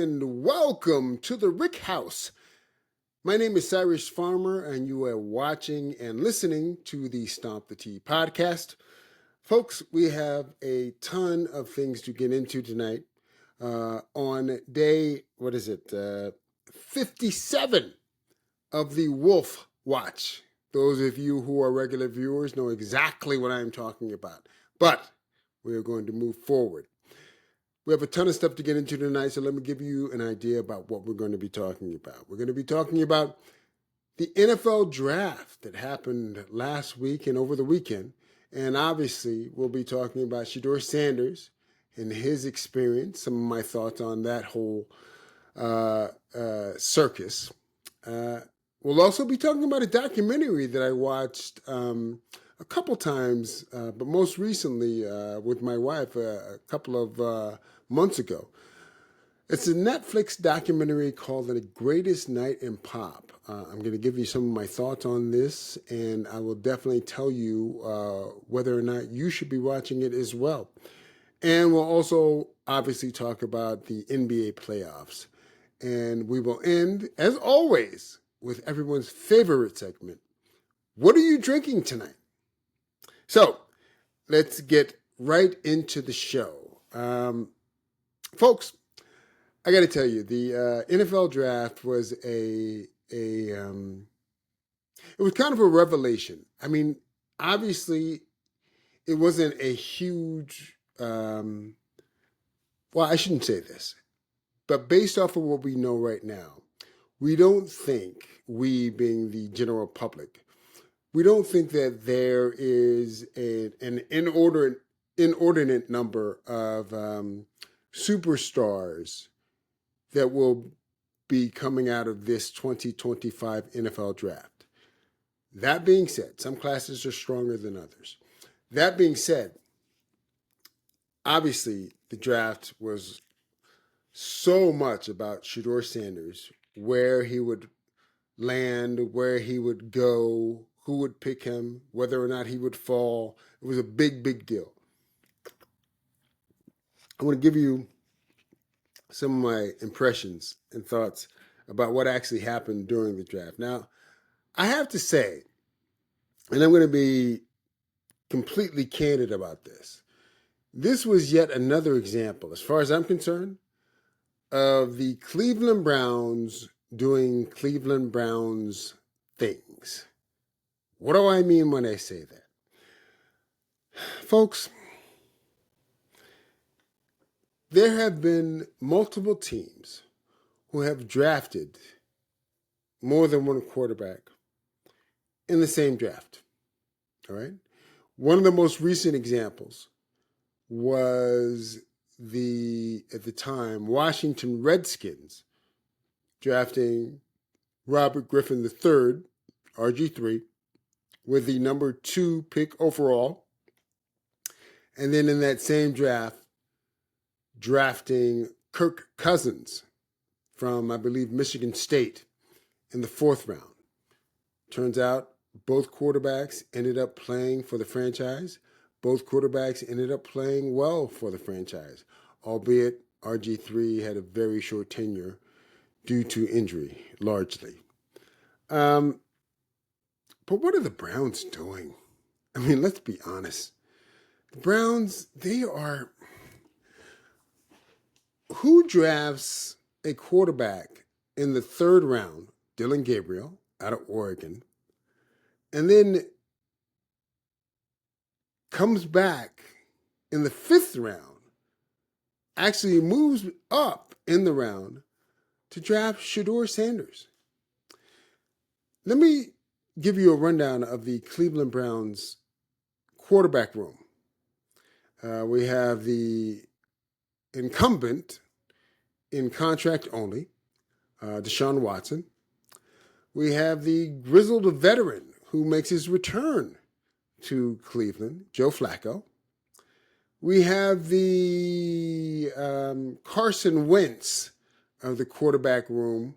and welcome to the Rick House. My name is Cyrus Farmer, and you are watching and listening to the Stomp the Tee podcast. Folks, we have a ton of things to get into tonight on day, 57 of the Wolf Watch. Those of you who are regular viewers know exactly what I'm talking about, but we are going to move forward. We have a ton of stuff to get into tonight, so let me give you an idea about what we're going to be talking about. We're going to be talking about the NFL draft that happened last week and over the weekend. And obviously, we'll be talking about Shedeur Sanders and his experience, some of my thoughts on that whole circus. We'll also be talking about a documentary that I watched a couple times, but most recently with my wife a couple of months ago. It's a Netflix documentary called The Greatest Night in Pop. I'm going to give you some of my thoughts on this, and I will definitely tell you whether or not you should be watching it as well. And we'll also obviously talk about the NBA playoffs. And we will end, as always, with everyone's favorite segment. What are you drinking tonight? So let's get right into the show. Folks, I got to tell you, the NFL draft was it was kind of a revelation. I mean, obviously, it wasn't a huge, well, I shouldn't say this, but based off of what we know right now, we don't think, we being the general public, we don't think that there is an inordinate number of superstars that will be coming out of this 2025 NFL draft. That being said, some classes are stronger than others. That being said, obviously the draft was so much about Shedeur Sanders, where he would land, where he would go, who would pick him, whether or not he would fall. It was a big, big deal. I want to give you some of my impressions and thoughts about what actually happened during the draft. Now, I have to say, and I'm going to be completely candid about this, this was yet another example, as far as I'm concerned, of the Cleveland Browns doing Cleveland Browns things. What do I mean when I say that? Folks, there have been multiple teams who have drafted more than one quarterback in the same draft. All right? One of the most recent examples was at the time, Washington Redskins drafting Robert Griffin III, RG3, with the number 2 pick overall. And then in that same draft, drafting Kirk Cousins from, I believe, Michigan State in the 4th round. Turns out both quarterbacks ended up playing for the franchise. Both quarterbacks ended up playing well for the franchise, albeit RG3 had a very short tenure due to injury, largely. But what are the Browns doing? I mean, let's be honest. The Browns, they are... Who drafts a quarterback in the 3rd round, Dylan Gabriel, out of Oregon, and then comes back in the 5th round, actually moves up in the round to draft Shedeur Sanders? Let me give you a rundown of the Cleveland Browns quarterback room. We have the incumbent in contract only, Deshaun Watson. We have the grizzled veteran who makes his return to Cleveland, Joe Flacco. We have the Carson Wentz of the quarterback room,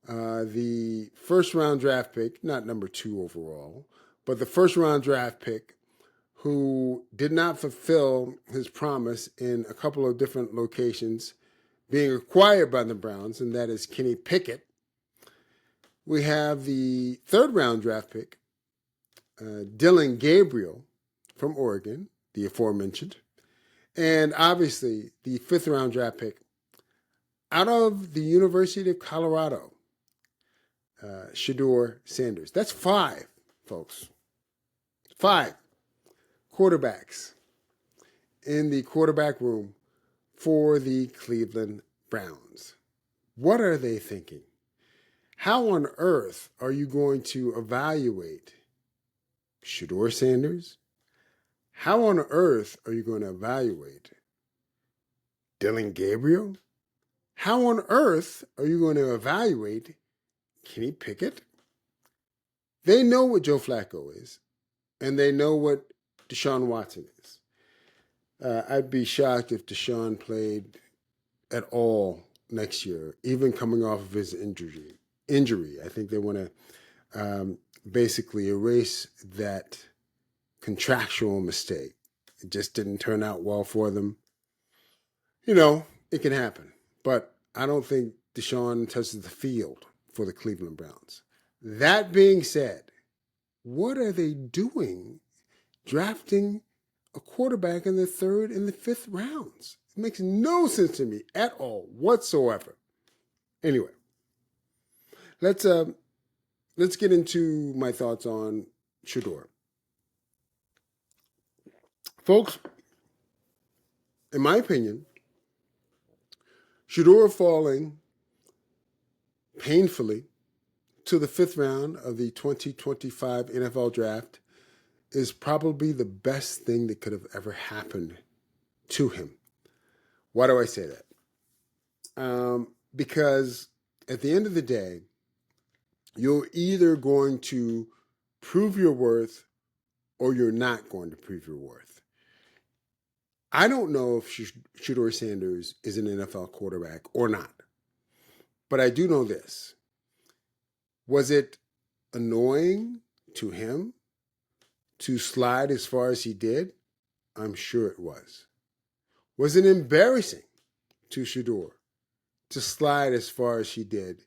the 1st round draft pick, not number 2 overall, but the 1st round draft pick who did not fulfill his promise in a couple of different locations being acquired by the Browns, and that is Kenny Pickett. We have the third round draft pick, Dylan Gabriel from Oregon, the aforementioned. And obviously, the fifth round draft pick out of the University of Colorado, Shedeur Sanders. That's 5, folks. 5 quarterbacks in the quarterback room for the Cleveland Browns. What are they thinking? How on earth are you going to evaluate Shedeur Sanders? How on earth are you going to evaluate Dylan Gabriel? How on earth are you going to evaluate Kenny Pickett? They know what Joe Flacco is, and they know what Deshaun Watson is. I'd be shocked if Deshaun played at all next year, even coming off of his injury. I think they want to basically erase that contractual mistake. It just didn't turn out well for them. You know, it can happen. But I don't think Deshaun touches the field for the Cleveland Browns. That being said, what are they doing drafting a quarterback in the third and the fifth rounds? It makes no sense to me at all whatsoever. Anyway, let's get into my thoughts on Shedeur. Folks, in my opinion, Shedeur falling painfully to the fifth round of the 2025 NFL Draft is probably the best thing that could have ever happened to him. Why do I say that? Because at the end of the day, you're either going to prove your worth or you're not going to prove your worth. I don't know if Shedeur Sanders is an NFL quarterback or not, but I do know this. Was it annoying to him to slide as far as he did? I'm sure it was. Was it embarrassing to Shedeur to slide as far as she did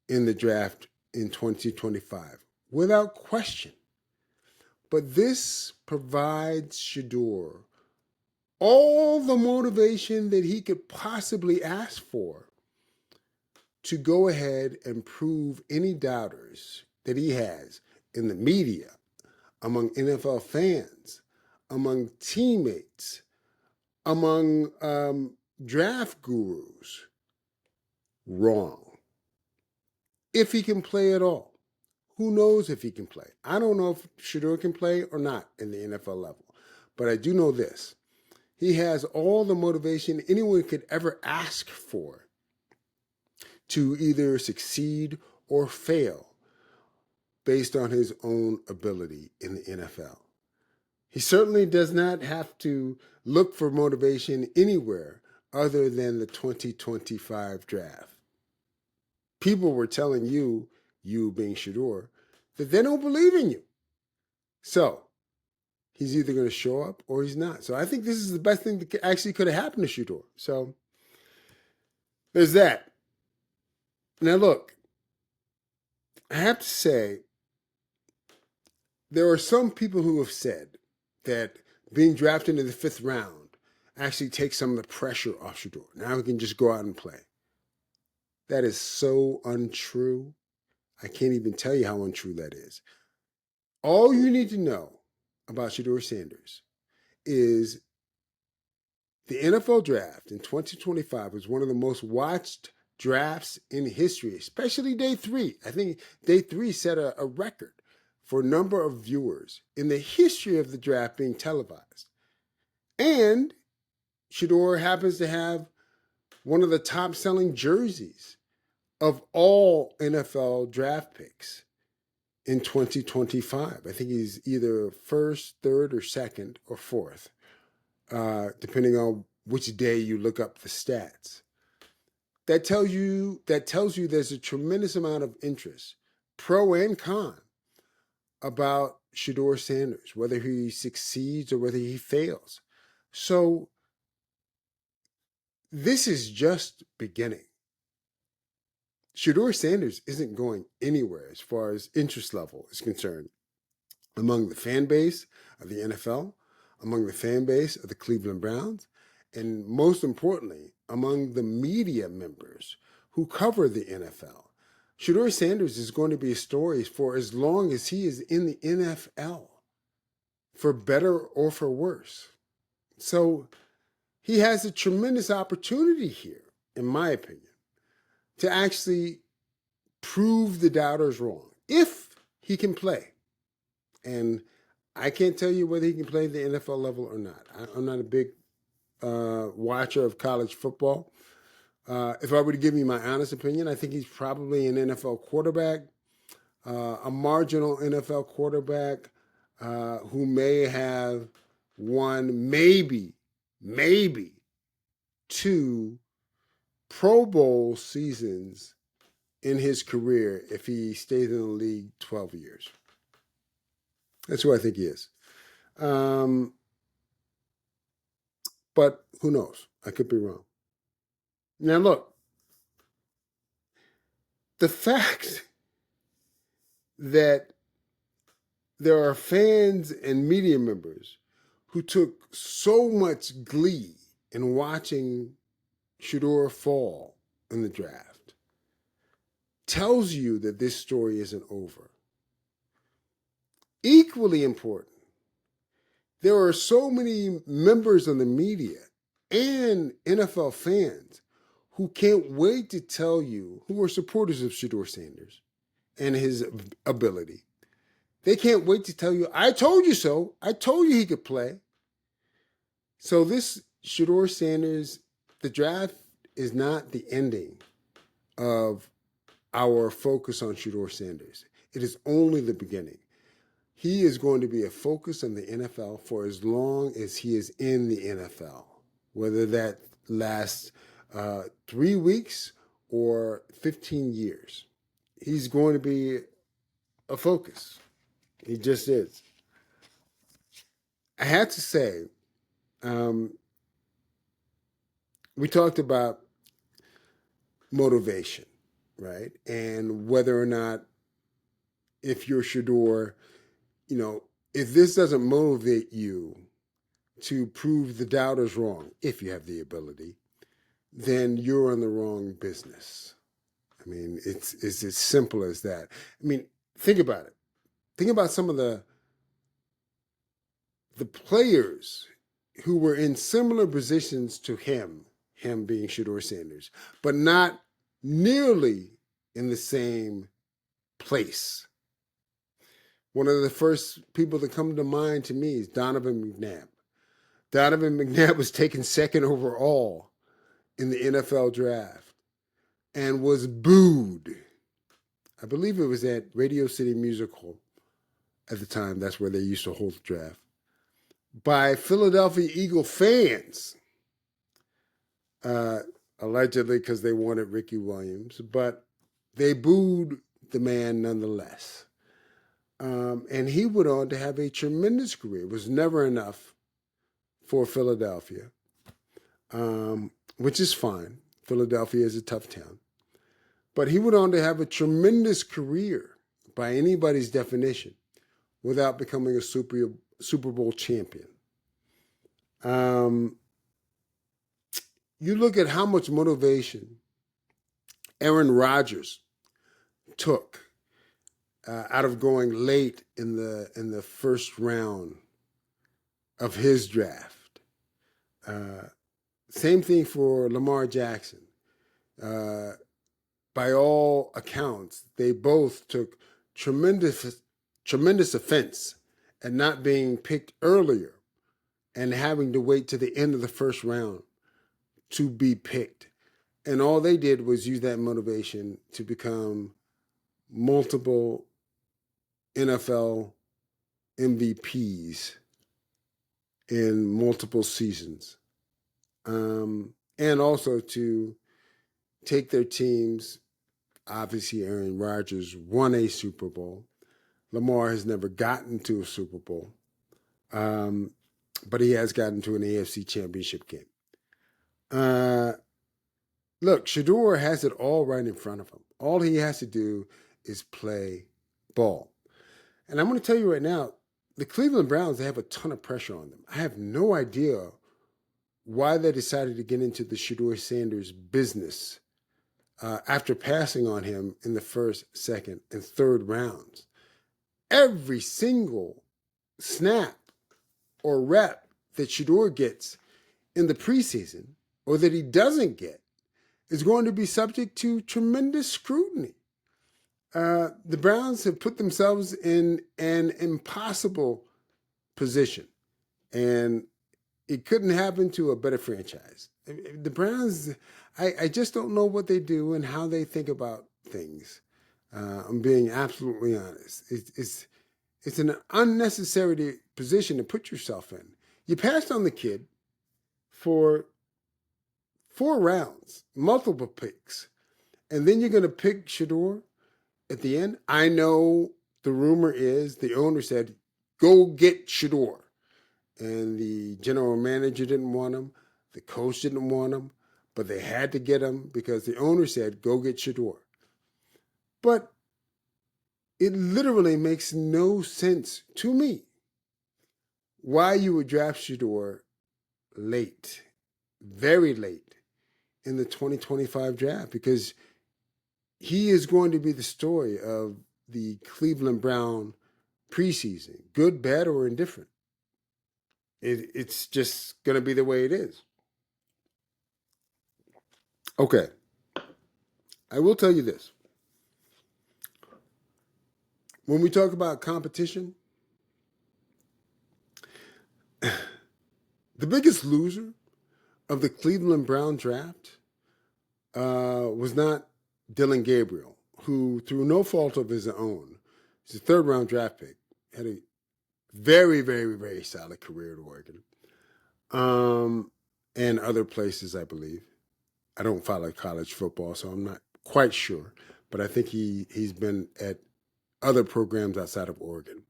in the draft in 2025? Without question. But this provides Shedeur all the motivation that he could possibly ask for to go ahead and prove any doubters that he has in the media, among NFL fans, among teammates, among draft gurus, wrong. If he can play at all. Who knows if he can play? I don't know if Shedeur can play or not in the NFL level. But I do know this. He has all the motivation anyone could ever ask for to either succeed or fail based on his own ability in the NFL. He certainly does not have to look for motivation anywhere other than the 2025 draft. People were telling you being Shedeur, that they don't believe in you. So he's either going to show up or he's not. So I think this is the best thing that actually could have happened to Shedeur. So there's that. Now look, I have to say, there are some people who have said that being drafted in the fifth round actually takes some of the pressure off Shedeur. Now he can just go out and play. That is so untrue. I can't even tell you how untrue that is. All you need to know about Shedeur Sanders is the NFL draft in 2025 was one of the most watched drafts in history, especially day 3. I think day 3 set a record for number of viewers in the history of the draft being televised. And Shedeur happens to have one of the top selling jerseys of all NFL draft picks in 2025. I think he's either first, third, or second, or fourth, depending on which day you look up the stats. That tells you there's a tremendous amount of interest, pro and con, about Shedeur Sanders, whether he succeeds or whether he fails. So this is just beginning. Shedeur Sanders isn't going anywhere as far as interest level is concerned among the fan base of the NFL, among the fan base of the Cleveland Browns, and most importantly, among the media members who cover the NFL. Shedeur Sanders is going to be a story for as long as he is in the NFL, for better or for worse. So he has a tremendous opportunity here, in my opinion, to actually prove the doubters wrong if he can play. And I can't tell you whether he can play the NFL level or not. I'm not a big watcher of college football. If I were to give you my honest opinion, I think he's probably an NFL quarterback, a marginal NFL quarterback who may have won maybe two Pro Bowl seasons in his career if he stays in the league 12 years. That's who I think he is. But who knows? I could be wrong. Now, look, the fact that there are fans and media members who took so much glee in watching Shedeur fall in the draft tells you that this story isn't over. Equally important, there are so many members of the media and NFL fans who can't wait to tell you, who are supporters of Shedeur Sanders and his ability. They can't wait to tell you, I told you so. I told you he could play. So this Shedeur Sanders, the draft is not the ending of our focus on Shedeur Sanders. It is only the beginning. He is going to be a focus on the NFL for as long as he is in the NFL, whether that lasts 3 weeks or 15 years. He's going to be a focus. He just is. I had to say, we talked about motivation, right? And whether or not, if you're Shedeur, if this doesn't motivate you to prove the doubters wrong, if you have the ability, then you're in the wrong business. I mean, it's as simple as that. I mean, think about it. Think about some of the players who were in similar positions to him being Shedeur Sanders, but not nearly in the same place. One of the first people that come to mind to me is Donovan McNabb. Donovan McNabb was taken second overall in the NFL draft and was booed. I believe it was at Radio City Music Hall at the time. That's where they used to hold the draft. By Philadelphia Eagle fans, allegedly because they wanted Ricky Williams, but they booed the man nonetheless. And he went on to have a tremendous career. It was never enough for Philadelphia, which is fine. Philadelphia is a tough town. But he went on to have a tremendous career by anybody's definition without becoming a Super Bowl champion. You look at how much motivation Aaron Rodgers took out of going late in the first round of his draft. Same thing for Lamar Jackson. By all accounts, they both took tremendous offense at not being picked earlier and having to wait to the end of the first round to be picked. And all they did was use that motivation to become multiple NFL MVPs in multiple seasons. And also to take their teams. Obviously, Aaron Rodgers won a Super Bowl. Lamar has never gotten to a Super Bowl, but he has gotten to an AFC Championship game. Uh, Look, Shedeur has it all right in front of him. All he has to do is play ball. And I'm going to tell you right now, the Cleveland Browns, they have a ton of pressure on them. I have no idea why they decided to get into the Shedeur Sanders business after passing on him in the first, second, and third rounds. Every single snap or rep that Shedeur gets in the preseason or that he doesn't get is going to be subject to tremendous scrutiny. The Browns have put themselves in an impossible position, and it couldn't happen to a better franchise. The Browns, I just don't know what they do and how they think about things. I'm being absolutely honest. It's an unnecessary position to put yourself in. You passed on the kid for 4 rounds, multiple picks, and then you're going to pick Shedeur at the end. I know the rumor is the owner said, go get Shedeur. And the general manager didn't want him. The coach didn't want him. But they had to get him because the owner said, go get Shedeur. But it literally makes no sense to me why you would draft Shedeur late, very late in the 2025 draft, because he is going to be the story of the Cleveland Brown preseason, good, bad, or indifferent. It's just going to be the way it is. Okay. I will tell you this. When we talk about competition, the biggest loser of the Cleveland Brown draft was not Dylan Gabriel, who, through no fault of his own, is a third-round draft pick, had a very, very, very solid career at Oregon and other places, I believe. I don't follow college football, so I'm not quite sure, but I think he's been at other programs outside of Oregon.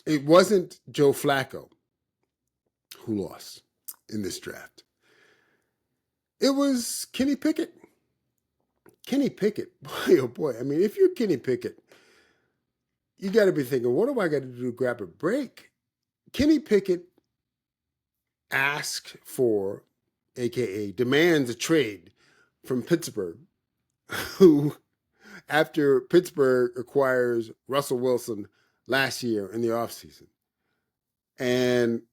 It wasn't Joe Flacco who lost in this draft. It was Kenny Pickett. Kenny Pickett, boy, oh boy. I mean, if you're Kenny Pickett, you got to be thinking, what do I got to do to grab a break? Kenny Pickett asked for, AKA demands a trade from Pittsburgh, who, after Pittsburgh acquires Russell Wilson last year in the offseason. And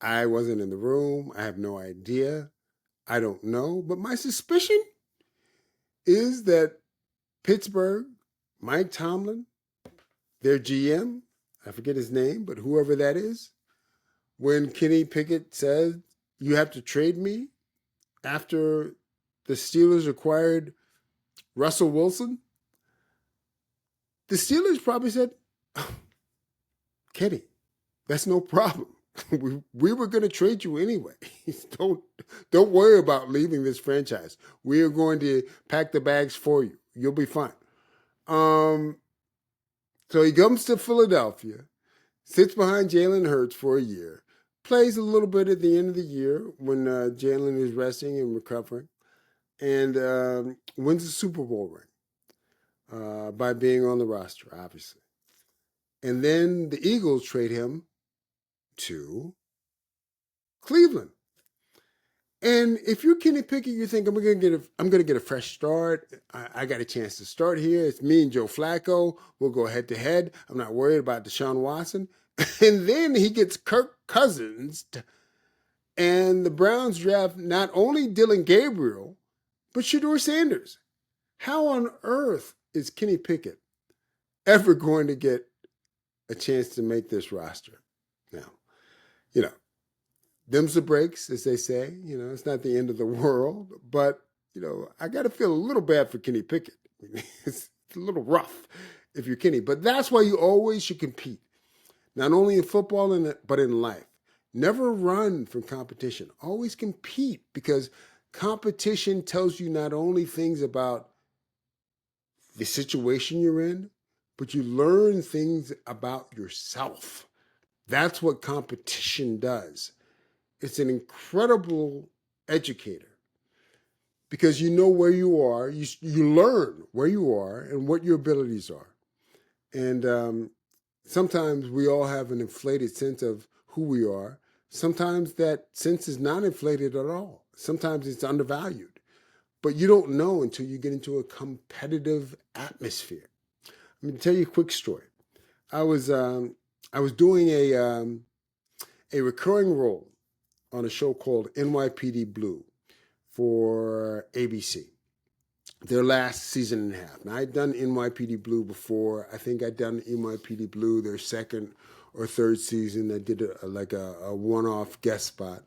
I wasn't in the room. I have no idea. I don't know. But my suspicion is that Pittsburgh, Mike Tomlin, their GM, I forget his name, but whoever that is, when Kenny Pickett said, you have to trade me after the Steelers acquired Russell Wilson, the Steelers probably said, oh, Kenny, that's no problem. we were going to trade you anyway. don't worry about leaving this franchise. We are going to pack the bags for you. You'll be fine. So he comes to Philadelphia, sits behind Jalen Hurts for a year, plays a little bit at the end of the year when Jalen is resting and recovering, and wins the Super Bowl ring by being on the roster, obviously. And then the Eagles trade him to Cleveland. And if you're Kenny Pickett, you think I'm gonna get a fresh start. I got a chance to start here. It's me and Joe Flacco. We'll go head to head. I'm not worried about Deshaun Watson. And then he gets Kirk Cousins, and the Browns draft not only Dylan Gabriel, but Shedeur Sanders. How on earth is Kenny Pickett ever going to get a chance to make this roster? Now, you know, them's the breaks, as they say. You know, it's not the end of the world, but you know, I got to feel a little bad for Kenny Pickett. It's a little rough if you're Kenny, but that's why you always should compete, not only in football but in life. Never run from competition. Always compete, because competition tells you not only things about the situation you're in, but you learn things about yourself. That's what competition does. it's an incredible educator because you know where you are. You learn where you are and what your abilities are. And sometimes we all have an inflated sense of who we are. Sometimes that sense is not inflated at all. Sometimes it's undervalued. But you don't know until you get into a competitive atmosphere. I'm going to tell you a quick story. I was doing a recurring role on a show called NYPD Blue for ABC. Their last season and a half. Now, I'd done NYPD Blue before. I think I'd done NYPD Blue their second or third season. I did a one-off guest spot.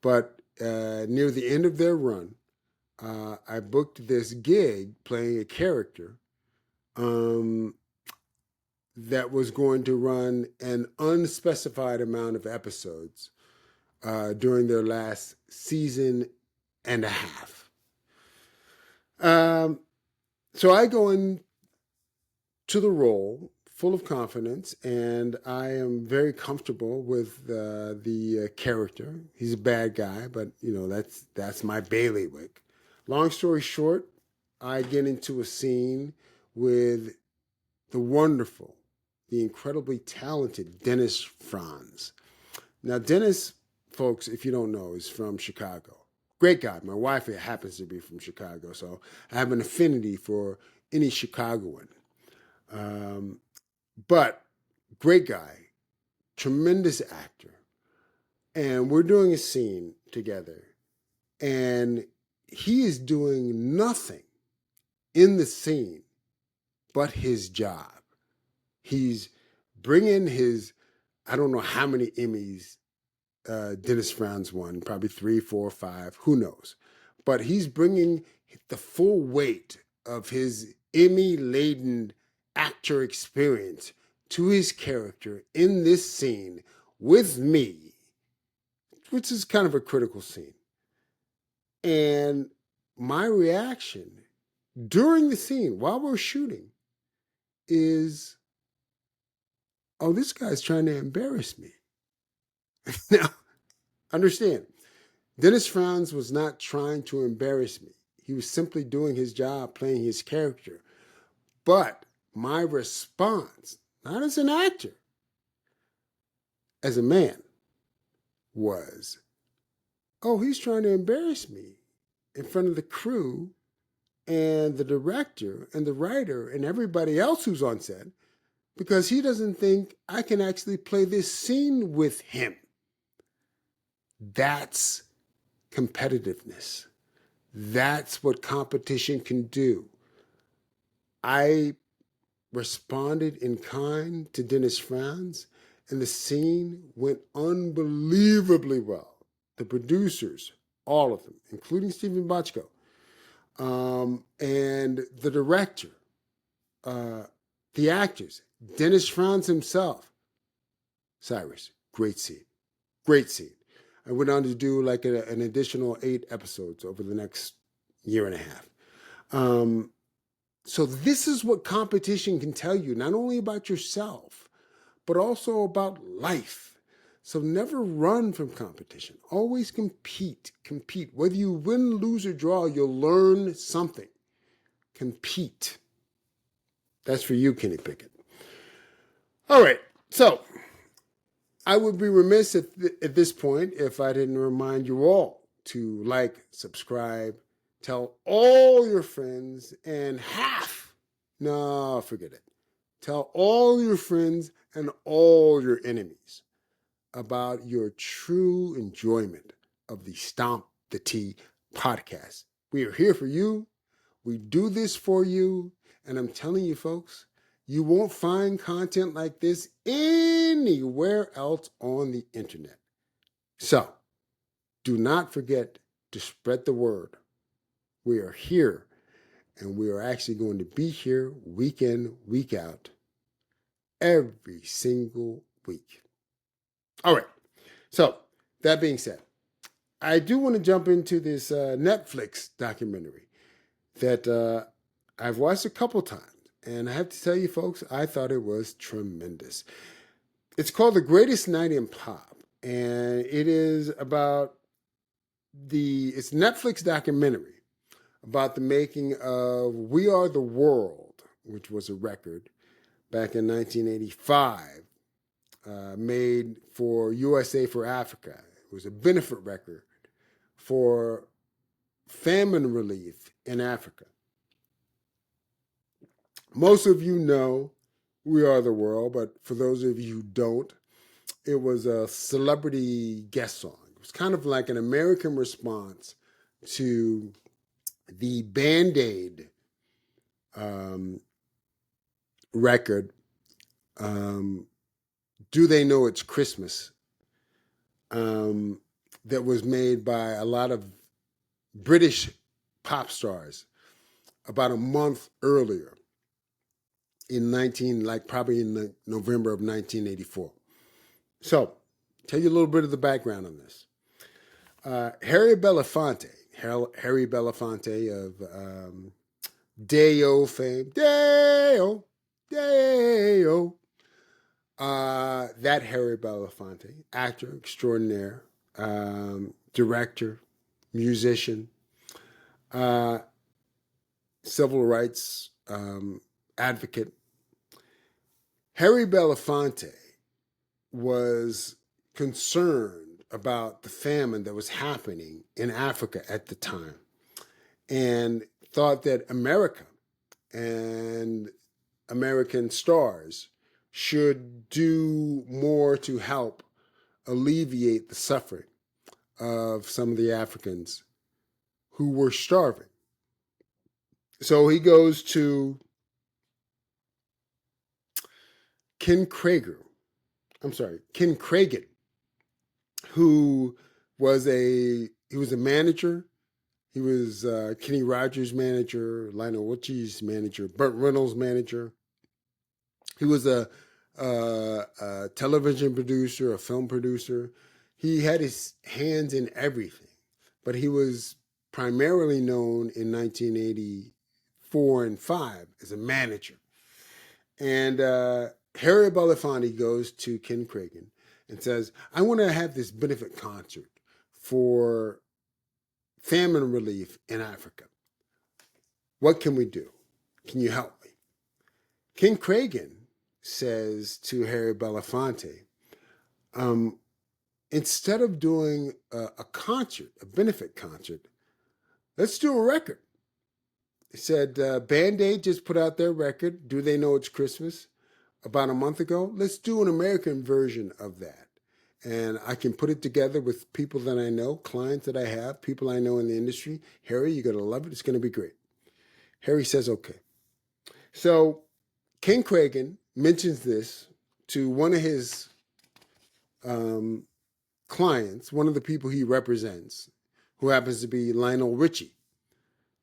But near the end of their run, I booked this gig playing a character that was going to run an unspecified amount of episodes during their last season and a half. So I go into the role full of confidence, and I am very comfortable with the character. He's a bad guy, but that's my bailiwick. Long story short, I get into a scene with the wonderful, the incredibly talented Dennis Franz. Now, Dennis, folks, if you don't know, is from Chicago. Great guy. My wife happens to be from Chicago, so I have an affinity for any Chicagoan. But great guy, tremendous actor. And we're doing a scene together, and he is doing nothing in the scene but his job. He's bringing his, I don't know how many Emmys Dennis Franz won, probably 3, 4, 5, who knows. But he's bringing the full weight of his Emmy-laden actor experience to his character in this scene with me, which is kind of a critical scene. And my reaction during the scene, while we're shooting, is, oh, this guy's trying to embarrass me. Now, understand, Dennis Franz was not trying to embarrass me. He was simply doing his job, playing his character. But my response, not as an actor, as a man, was, oh, he's trying to embarrass me in front of the crew and the director and the writer and everybody else who's on set because he doesn't think I can actually play this scene with him. That's competitiveness. That's what competition can do. I responded in kind to Dennis Franz, and the scene went unbelievably well. The producers, all of them, including Stephen Bochco, and the director, the actors, Dennis Franz himself. Cyrus, great scene. Great scene. I went on to do like an additional 8 episodes over the next year and a half. So this is what competition can tell you, not only about yourself, but also about life. So never run from competition. Always compete. Compete. Whether you win, lose, or draw, you'll learn something. Compete. That's for you, Kenny Pickett. All right. So I would be remiss at this point if I didn't remind you all to like, subscribe, tell all your friends, and no, forget it. Tell all your friends and all your enemies about your true enjoyment of the Stomp the Tee podcast. We are here for you. We do this for you. And I'm telling you, folks, you won't find content like this anywhere else on the internet. So, do not forget to spread the word. We are here, and we are actually going to be here week in, week out, every single week. All right. So, that being said, I do want to jump into this Netflix documentary that I've watched a couple times. And I have to tell you, folks, I thought it was tremendous. It's called The Greatest Night in Pop. and it is about it's Netflix documentary about the making of We Are the World, which was a record back in 1985, made for USA for Africa. It was a benefit record for famine relief in Africa. Most of you know We Are the World, but for those of you who don't, it was a celebrity guest song. It was kind of like an American response to the Band Aid record, Do They Know It's Christmas, that was made by a lot of British pop stars about a month earlier probably in the November of 1984. So, tell you a little bit of the background on this. Harry Belafonte of Day-O fame, Day-O, Day-O. That Harry Belafonte, actor extraordinaire, director, musician, civil rights advocate. Harry Belafonte was concerned about the famine that was happening in Africa at the time and thought that America and American stars should do more to help alleviate the suffering of some of the Africans who were starving. So he goes to Ken Kragen, who was a manager. He was Kenny Rogers' manager, Lionel Richie's manager, Burt Reynolds' manager. He was a television producer, a film producer. He had his hands in everything, but he was primarily known in 1984 and 5 as a manager. And Harry Belafonte goes to Ken Kragen and says, I want to have this benefit concert for famine relief in Africa. What can we do? Can you help me? Ken Kragen says to Harry Belafonte, instead of doing a concert, a benefit concert, let's do a record. He said, Band Aid just put out their record, Do They Know It's Christmas, about a month ago. Let's do an American version of that. And I can put it together with people that I know, clients that I have, people I know in the industry. Harry, you're going to love it. It's going to be great. Harry says, okay. So Ken Kragen mentions this to one of his clients, one of the people he represents, who happens to be Lionel Richie.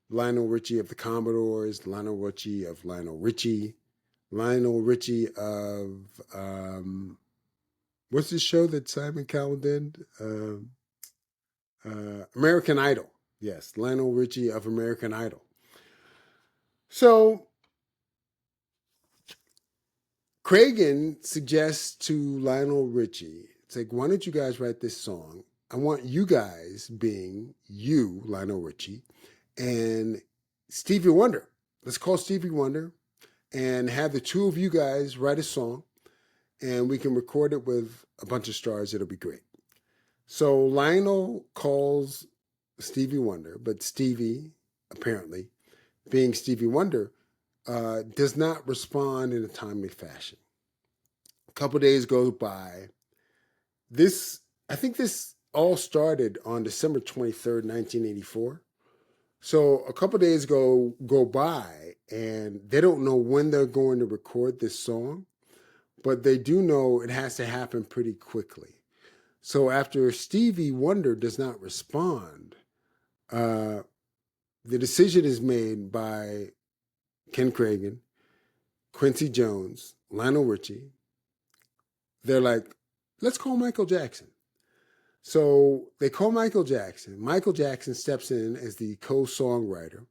Lionel Richie of the Commodores, Lionel Richie of Lionel Richie, Lionel Richie of, what's the show that Simon Cowell did? American Idol. Yes, Lionel Richie of American Idol. So Kragen suggests to Lionel Richie, it's like, why don't you guys write this song? I want you guys being you, Lionel Richie, and Stevie Wonder. Let's call Stevie Wonder and have the two of you guys write a song, and we can record it with a bunch of stars. It'll be great. So Lionel calls Stevie Wonder, but Stevie, apparently, being Stevie Wonder, does not respond in a timely fashion. A couple days goes by. I think this all started on December 23rd, 1984. So a couple days go by, and they don't know when they're going to record this song, but they do know it has to happen pretty quickly. So after Stevie Wonder does not respond, the decision is made by Ken Kragen, Quincy Jones, Lionel Richie. They're like, let's call Michael Jackson. So they call Michael Jackson. Michael Jackson steps in as the co-songwriter,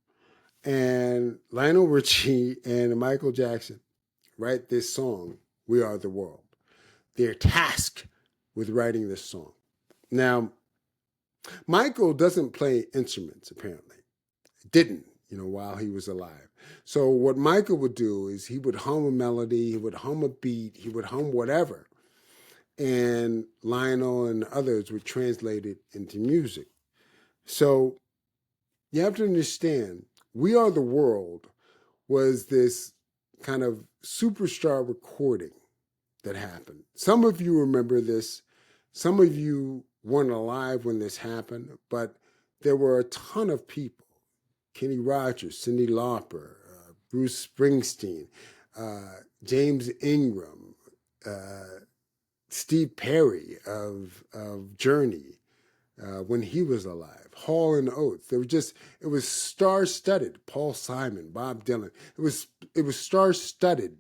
and Lionel Richie and Michael Jackson write this song, We Are the World. They're tasked with writing this song. Now, Michael doesn't play instruments, apparently. Didn't, while he was alive. So what Michael would do is he would hum a melody, he would hum a beat, he would hum whatever, and Lionel and others would translate it into music. So you have to understand, We Are the World was this kind of superstar recording that happened. Some of you remember this. Some of you weren't alive when this happened, but there were a ton of people. Kenny Rogers, Cyndi Lauper, Bruce Springsteen, James Ingram, Steve Perry of Journey, when he was alive, Hall and Oates. It was star-studded. Paul Simon, Bob Dylan. It was star-studded.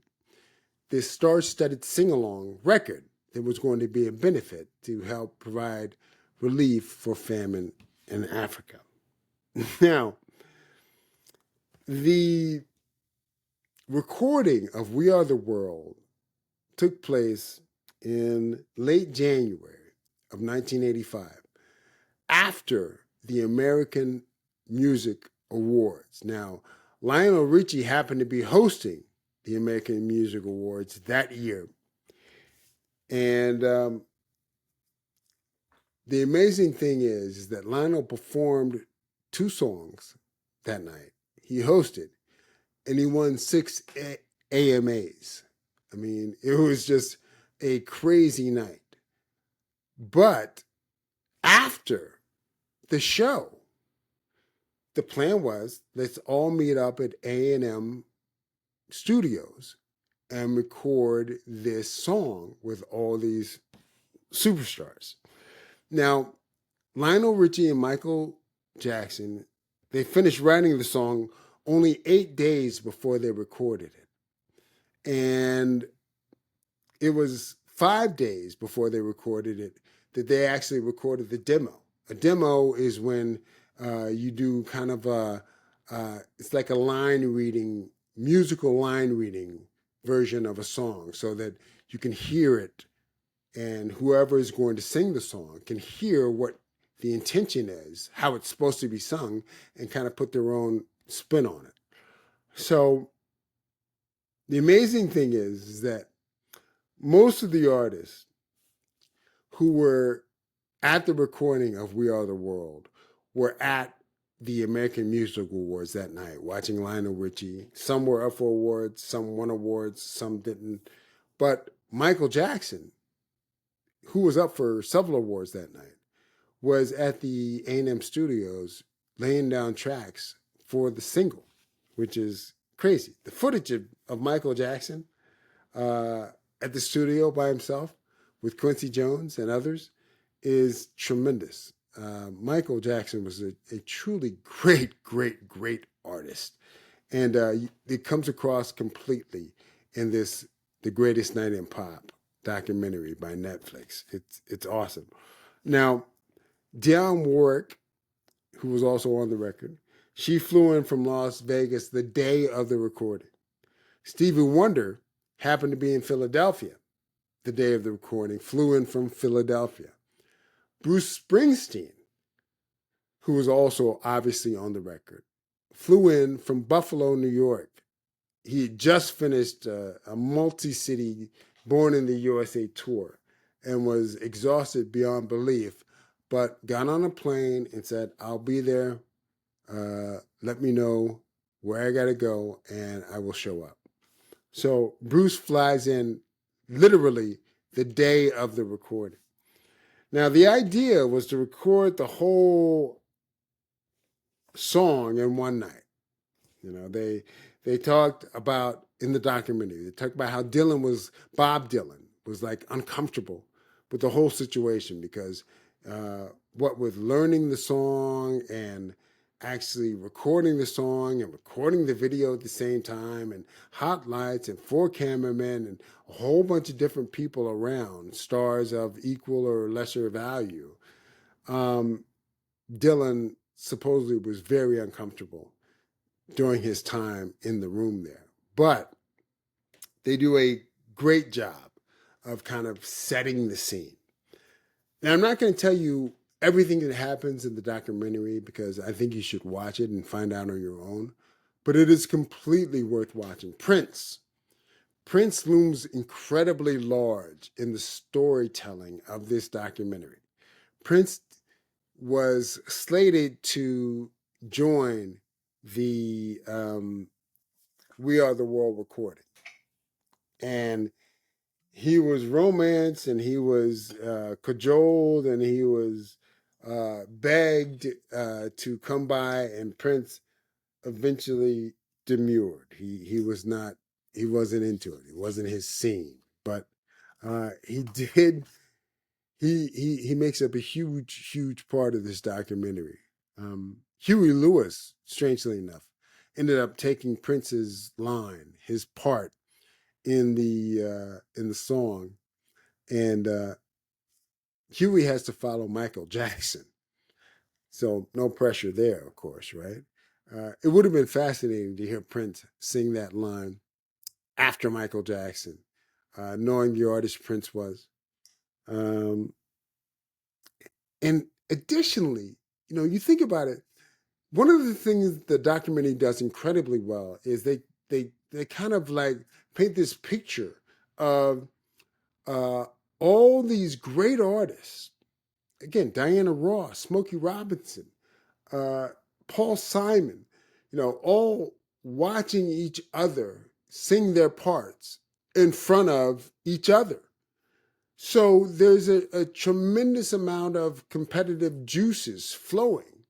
This star-studded sing-along record that was going to be a benefit to help provide relief for famine in Africa. Now, the recording of We Are the World took place in late January of 1985, after the American Music Awards. Now, Lionel Richie happened to be hosting the American Music Awards that year. And the amazing thing is that Lionel performed 2 songs that night. He hosted, and he won 6 AMAs. I mean, it was just a crazy night. But after the show, the plan was, let's all meet up at A&M Studios and record this song with all these superstars. Now, Lionel Richie and Michael Jackson, they finished writing the song only 8 days before they recorded it. And it was 5 days before they recorded it that they actually recorded the demo. A demo is when you do kind of it's like a musical line reading version of a song, so that you can hear it, and whoever is going to sing the song can hear what the intention is, how it's supposed to be sung, and kind of put their own spin on it. So the amazing thing is that most of the artists who were at the recording of We Are the World were at the American Music Awards that night, watching Lionel Richie. Some were up for awards, some won awards, some didn't. But Michael Jackson, who was up for several awards that night, was at the A&M Studios laying down tracks for the single, which is crazy. The footage of Michael Jackson at the studio by himself with Quincy Jones and others is tremendous. Michael Jackson was a truly great, great, great artist. And it comes across completely in this The Greatest Night in Pop documentary by Netflix. It's awesome. Now, Dionne Warwick, who was also on the record, she flew in from Las Vegas the day of the recording. Stevie Wonder happened to be in Philadelphia the day of the recording, flew in from Philadelphia. Bruce Springsteen, who was also obviously on the record, flew in from Buffalo, New York. He had just finished a multi-city Born in the USA tour and was exhausted beyond belief, but got on a plane and said, I'll be there. Let me know where I got to go and I will show up. So Bruce flies in literally the day of the recording. Now, the idea was to record the whole song in one night. They talked about, in the documentary, they talked about how Bob Dylan was like uncomfortable with the whole situation because what with learning the song and actually recording the song and recording the video at the same time, and hot lights and 4 cameramen and a whole bunch of different people around, stars of equal or lesser value, Dylan supposedly was very uncomfortable during his time in the room there. But they do a great job of kind of setting the scene. Now, I'm not going to tell you everything that happens in the documentary because I think you should watch it and find out on your own. But it is completely worth watching. Prince looms incredibly large in the storytelling of this documentary. Prince was slated to join the We Are the World recording. And he was romanced and he was cajoled and he was begged to come by, and Prince eventually demurred. He wasn't into it. It wasn't his scene. But he did he makes up a huge part of this documentary. Huey Lewis, strangely enough, ended up taking Prince's line, his part in the song, and Huey has to follow Michael Jackson, so no pressure there, of course, right? It would have been fascinating to hear Prince sing that line after Michael Jackson, knowing the artist Prince was. Um, and additionally, you think about it. One of the things the documentary does incredibly well is they kind of like paint this picture of uh, all these great artists. Again, Diana Ross, Smokey Robinson, uh, Paul Simon, all watching each other sing their parts in front of each other. So there's a tremendous amount of competitive juices flowing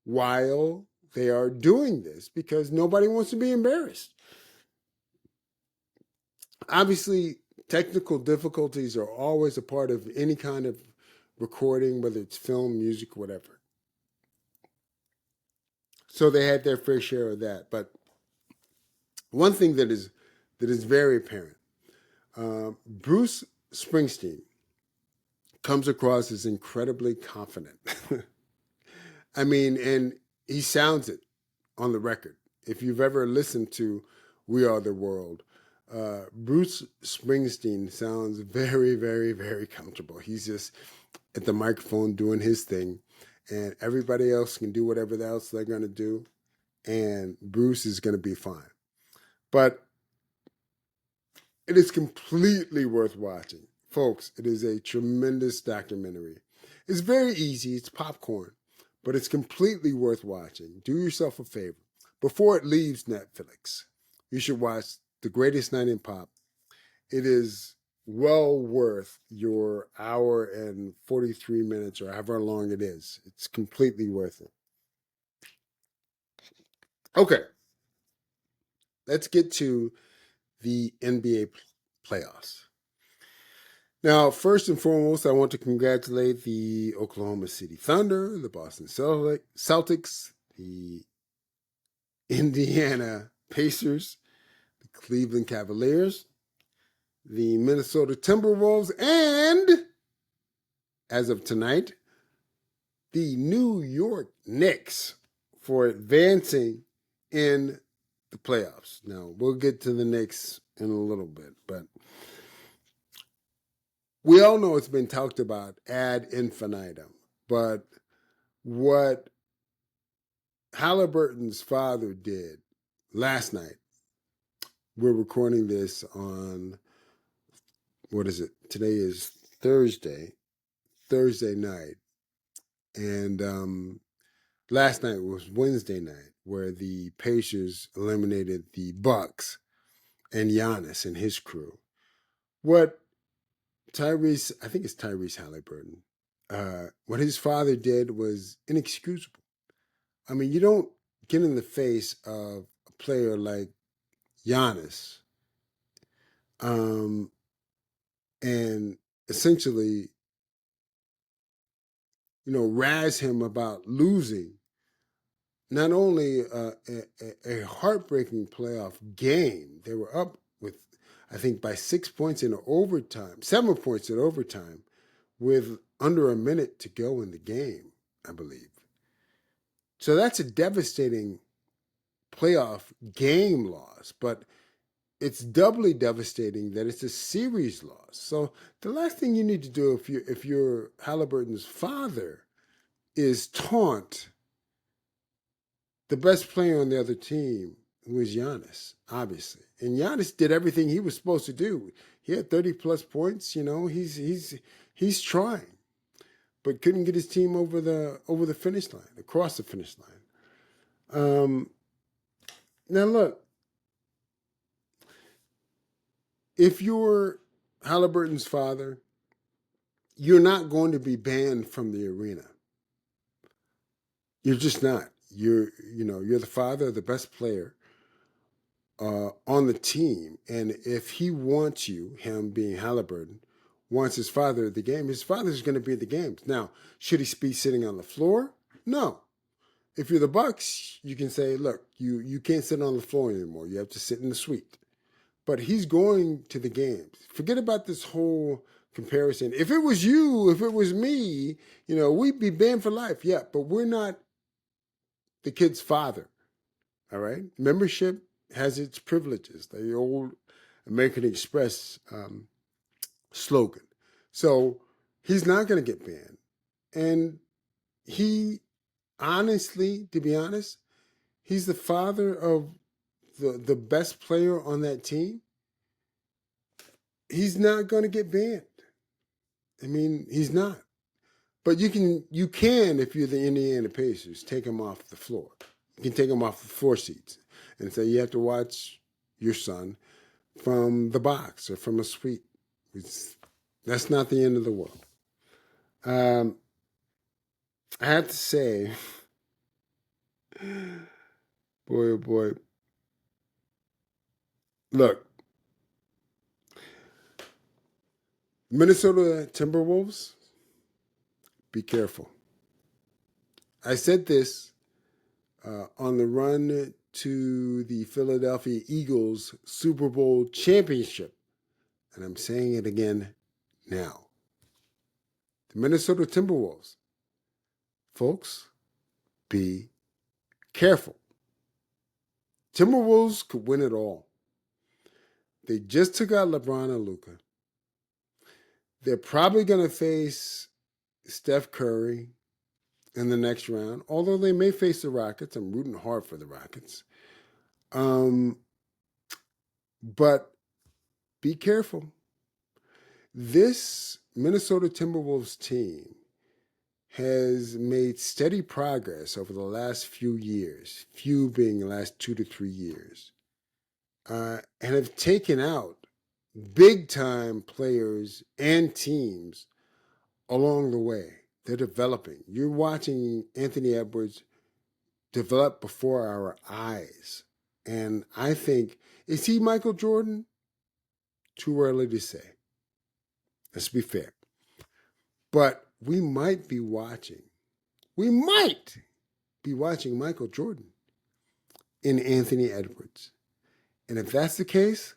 while they are doing this because nobody wants to be embarrassed. Obviously, technical difficulties are always a part of any kind of recording, whether it's film, music, whatever. So they had their fair share of that. But one thing that is very apparent, Bruce Springsteen comes across as incredibly confident. I mean, and he sounds it on the record. If you've ever listened to We Are the World, Bruce Springsteen sounds very comfortable. He's just at the microphone doing his thing, and everybody else can do whatever else they're going to do, and Bruce is going to be fine. But it is completely worth watching. Folks, it is a tremendous documentary. It's very easy, it's popcorn, but it's completely worth watching. Do yourself a favor. Before it leaves Netflix, you should watch The Greatest Night in Pop. It is well worth your hour and 43 minutes or however long it is. It's completely worth it. Okay, let's get to the NBA playoffs. Now, first and foremost, I want to congratulate the Oklahoma City Thunder, the Boston Celtics, the Indiana Pacers, the Cleveland Cavaliers, the Minnesota Timberwolves, and, as of tonight, the New York Knicks for advancing in the playoffs. Now, we'll get to the Knicks in a little bit, but we all know it's been talked about ad infinitum. But what Halliburton's father did last night, we're recording this on, what is it? Today is Thursday night. And last night was Wednesday night, where the Pacers eliminated the Bucks and Giannis and his crew. What I think it's Tyrese Halliburton, what his father did was inexcusable. I mean, you don't get in the face of a player like Giannis, um, and essentially, razz him about losing not only a heartbreaking playoff game. They were up with, I think, by 6 points in overtime, 7 points in overtime, with under a minute to go in the game, I believe. So that's a devastating playoff game loss. But it's doubly devastating that it's a series loss. So the last thing you need to do if you're Halliburton's father is taunt the best player on the other team, who is Giannis, obviously. And Giannis did everything he was supposed to do. He had 30 plus points. He's trying, but couldn't get his team over the finish line, across the finish line. Now look, if you're Halliburton's father, you're not going to be banned from the arena. You're just not. You're the father of the best player on the team, and if he wants you, him being Halliburton, wants his father at the game, his father's going to be at the games. Now, should he be sitting on the floor? No. If you're the Bucks, you can say, look, you can't sit on the floor anymore. You have to sit in the suite. But he's going to the games. Forget about this whole comparison. If it was you, if it was me, we'd be banned for life. Yeah, but we're not the kid's father. All right? Membership has its privileges, the old American Express slogan. So he's not going to get banned. And he, honestly, to be honest, he's the father of the best player on that team. He's not going to get banned. I mean, he's not. But you can, if you're the Indiana Pacers, take him off the floor. You can take him off the floor seats and say you have to watch your son from the box or from a suite. That's not the end of the world. I have to say, boy, oh boy. Look, Minnesota Timberwolves, be careful. I said this on the run to the Philadelphia Eagles Super Bowl championship, and I'm saying it again now. The Minnesota Timberwolves, folks, be careful. Timberwolves could win it all. They just took out LeBron and Luka. They're probably going to face Steph Curry in the next round, although they may face the Rockets. I'm rooting hard for the Rockets. But be careful. This Minnesota Timberwolves team has made steady progress over the last few years, few being the last 2 to 3 years, and have taken out big-time players and teams along the way. They're developing. You're watching Anthony Edwards develop before our eyes. And I think, is he Michael Jordan? Too early to say. Let's be fair. But we might be watching Michael Jordan in Anthony Edwards. And if that's the case,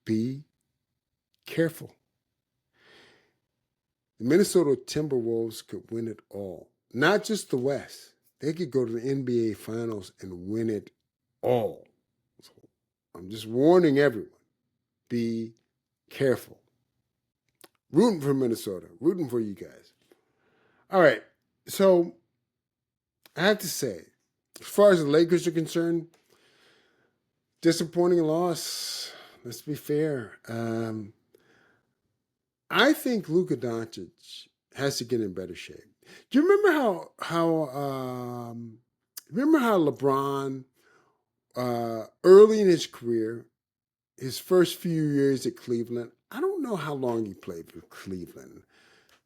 be careful. The Minnesota Timberwolves could win it all. Not just the West. They could go to the NBA Finals and win it all. So I'm just warning everyone. Be careful. Rooting for Minnesota. Rooting for you guys. All right. So I have to say, as far as the Lakers are concerned, disappointing loss. Let's be fair. I think Luka Doncic has to get in better shape. Do you remember how LeBron early in his career, his first few years at Cleveland, I don't know how long he played for Cleveland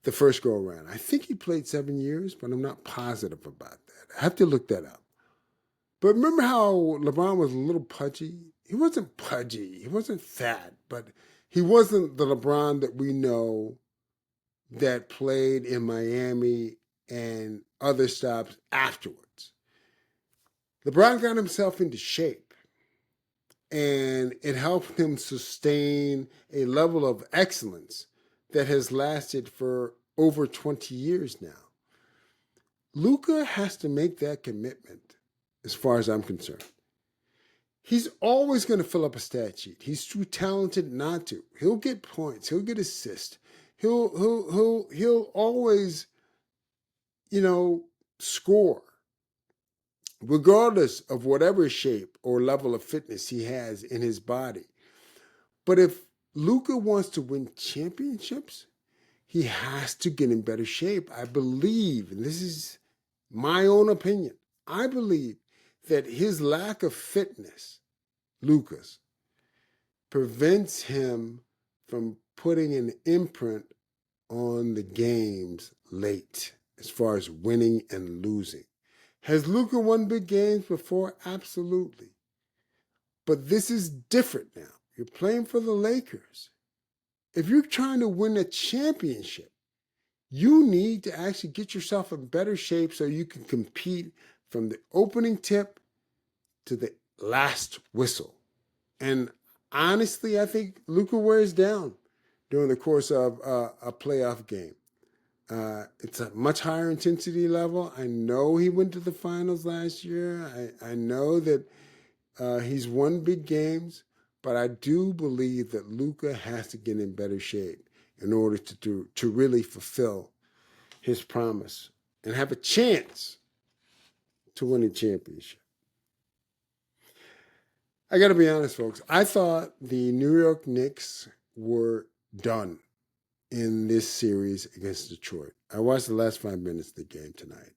the first go around. I think he played 7 years, but I'm not positive about that. I have to look that up. But remember how LeBron was a little pudgy? He wasn't pudgy. He wasn't fat, but he wasn't the LeBron that we know that played in Miami and other stops afterwards. LeBron got himself into shape, and it helped him sustain a level of excellence that has lasted for over 20 years now. Luka has to make that commitment, as far as I'm concerned. he's always going to fill up a stat sheet. He's too talented not to. He'll get points. He'll get assists. He'll always, score, regardless of whatever shape or level of fitness he has in his body. But if Luka wants to win championships, he has to get in better shape. I believe, and this is my own opinion, I believe that his lack of fitness, Luka's, prevents him from putting an imprint on the games late as far as winning and losing. Has Luka won big games before? Absolutely. But this is different now. You're playing for the Lakers. If you're trying to win a championship, you need to actually get yourself in better shape so you can compete from the opening tip to the last whistle. And honestly, I think Luka wears down during the course of a playoff game. It's a much higher intensity level. I know he went to the finals last year. I know that he's won big games, but I do believe that Luka has to get in better shape in order to really fulfill his promise and have a chance to win a championship. I got to be honest, folks. I thought the New York Knicks were done in this series against Detroit. I watched the last 5 minutes of the game tonight,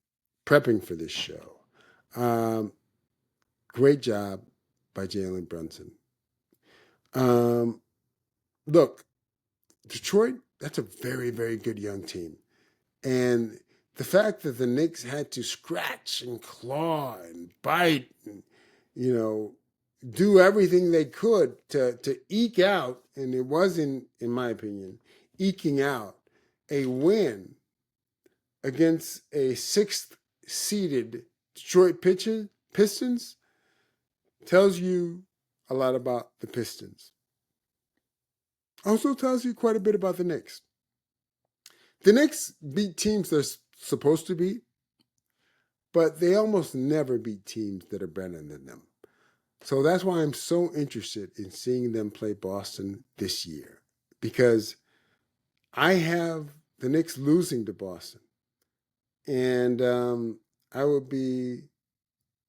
prepping for this show. Great job by Jalen Brunson. Look, Detroit, that's a very, very good young team. And the fact that the Knicks had to scratch and claw and bite and, do everything they could to eke out, and it wasn't, in my opinion, eking out a win against a sixth-seeded Detroit Pistons tells you a lot about the Pistons. Also tells you quite a bit about the Knicks. The Knicks beat teams they're supposed to beat, but they almost never beat teams that are better than them. So that's why I'm so interested in seeing them play Boston this year, because I have the Knicks losing to Boston. And I would be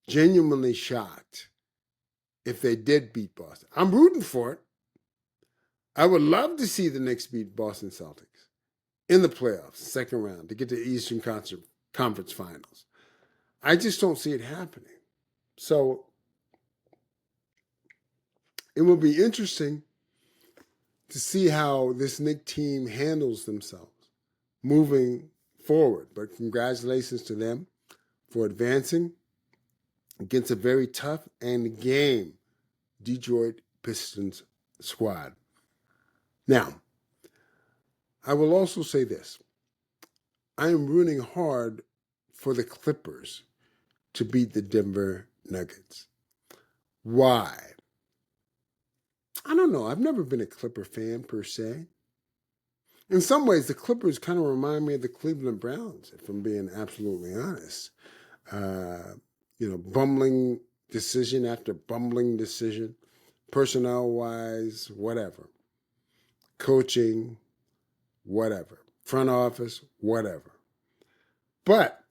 genuinely shocked if they did beat Boston. I'm rooting for it. I would love to see the Knicks beat Boston Celtics in the playoffs, second round, to get to the Eastern Conference Finals. I just don't see it happening. So it will be interesting to see how this Knicks team handles themselves moving forward. But congratulations to them for advancing against a very tough and game Detroit Pistons squad. Now, I will also say this. I am rooting hard for the Clippers to beat the Denver Nuggets. Why? I don't know. I've never been a Clipper fan per se. In some ways, the Clippers kind of remind me of the Cleveland Browns, if I'm being absolutely honest. Bumbling decision after bumbling decision, personnel-wise, whatever. Coaching, whatever. Front office, whatever. But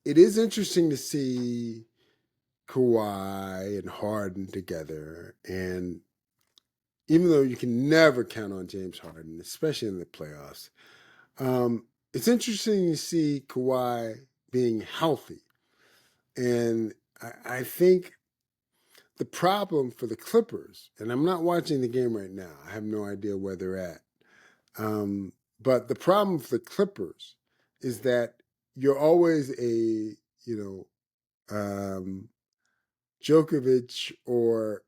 it is interesting to see Kawhi and Harden together. And even though you can never count on James Harden, especially in the playoffs, it's interesting to see Kawhi being healthy. And I think the problem for the Clippers, and I'm not watching the game right now. I have no idea where they're at. But the problem for the Clippers is that you're always a, Djokovic or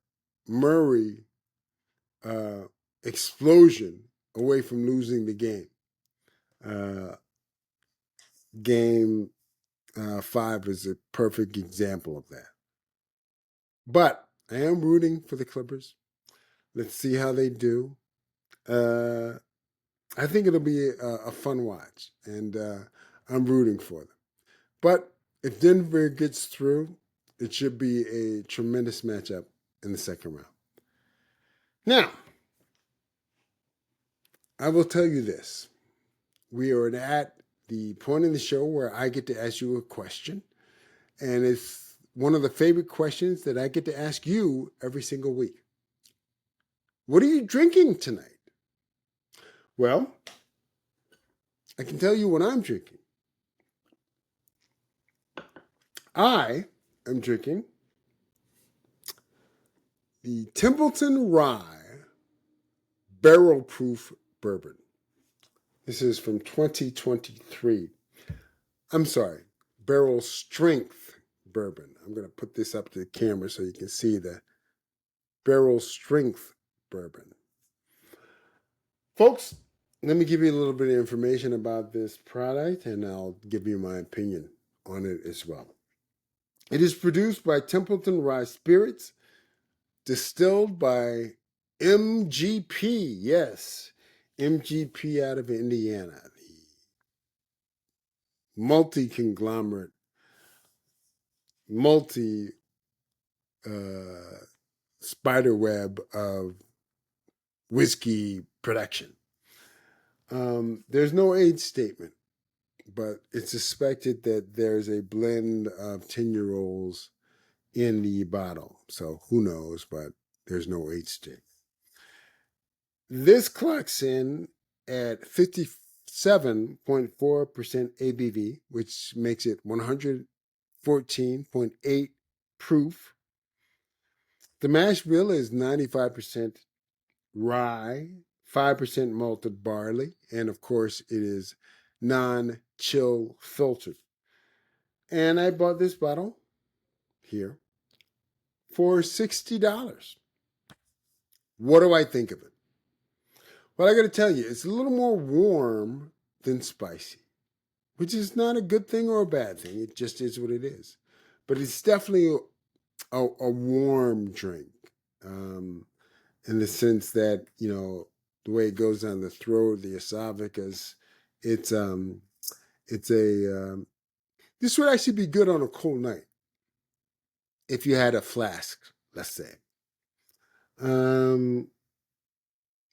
Murray explosion away from losing the game. Game 5 is a perfect example of that. But I am rooting for the Clippers. Let's see how they do. I think it'll be a fun watch, and I'm rooting for them. But if Denver gets through, it should be a tremendous matchup in the second round. Now, I will tell you this. We are at the point in the show where I get to ask you a question, and it's one of the favorite questions that I get to ask you every single week. What are you drinking tonight? Well, I can tell you what I'm drinking. I am drinking the Templeton Rye Barrel Proof Bourbon. This is from 2023. I'm sorry, Barrel Strength Bourbon. I'm going to put this up to the camera so you can see the Barrel Strength Bourbon. Folks, let me give you a little bit of information about this product, and I'll give you my opinion on it as well. It is produced by Templeton Rye Spirits, distilled by MGP. Yes, MGP out of Indiana, the multi-conglomerate, spider web of whiskey production. There's no age statement, but it's suspected that there's a blend of 10-year-olds in the bottle. So who knows, but there's no age statement. This clocks in at 57.4% ABV, which makes it 114.8 proof. The mash bill is 95% rye, 5% malted barley, and of course it is non-chill filtered. And I bought this bottle here for $60. What do I think of it? Well, I got to tell you, it's a little more warm than spicy, which is not a good thing or a bad thing. It just is what it is. But it's definitely a warm drink, in the sense that, you know, the way it goes down the throat, the esophagus, this would actually be good on a cold night if you had a flask, let's say.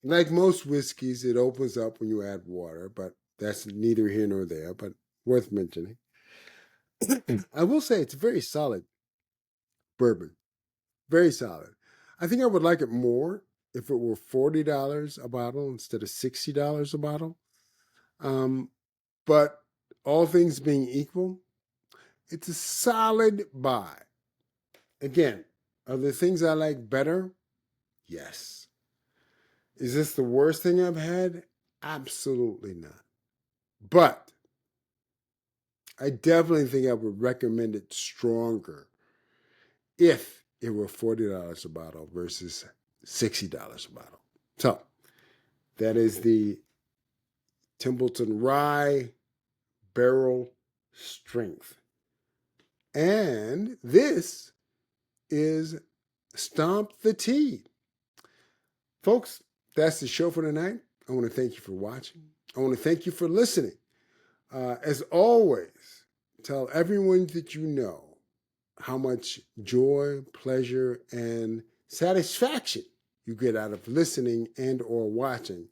Like most whiskeys, it opens up when you add water, but that's neither here nor there, but worth mentioning. I will say it's a very solid bourbon. Very solid. I think I would like it more if it were $40 a bottle instead of $60 a bottle. But all things being equal, it's a solid buy. Again, are there things I like better? Yes. Is this the worst thing I've had? Absolutely not. But I definitely think I would recommend it stronger if it were $40 a bottle versus $60 a bottle. So that is the Templeton Rye Barrel Strength. And this is Stomp the Tee. Folks, that's the show for tonight. I want to thank you for watching. I want to thank you for listening. As always, tell everyone that you know how much joy, pleasure, and satisfaction you get out of listening and or watching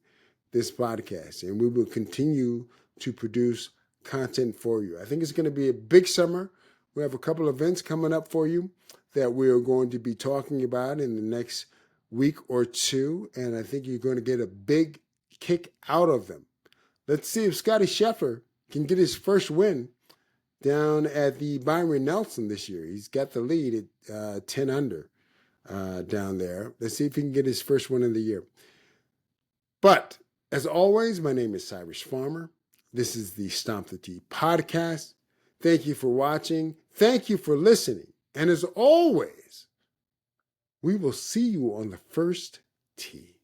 this podcast. And we will continue to produce content for you. I think it's going to be a big summer. We have a couple of events coming up for you that we are going to be talking about in the next week or two, and I think you're going to get a big kick out of them. Let's see if Scotty Scheffler can get his first win down at the Byron Nelson this year. He's got the lead at 10 under down there. Let's see if he can get his first win of the year. But as always, my name is Cyrus Farmer. This is the Stomp the Tee podcast. Thank you for watching. Thank you for listening. And as always, we will see you on the first tee.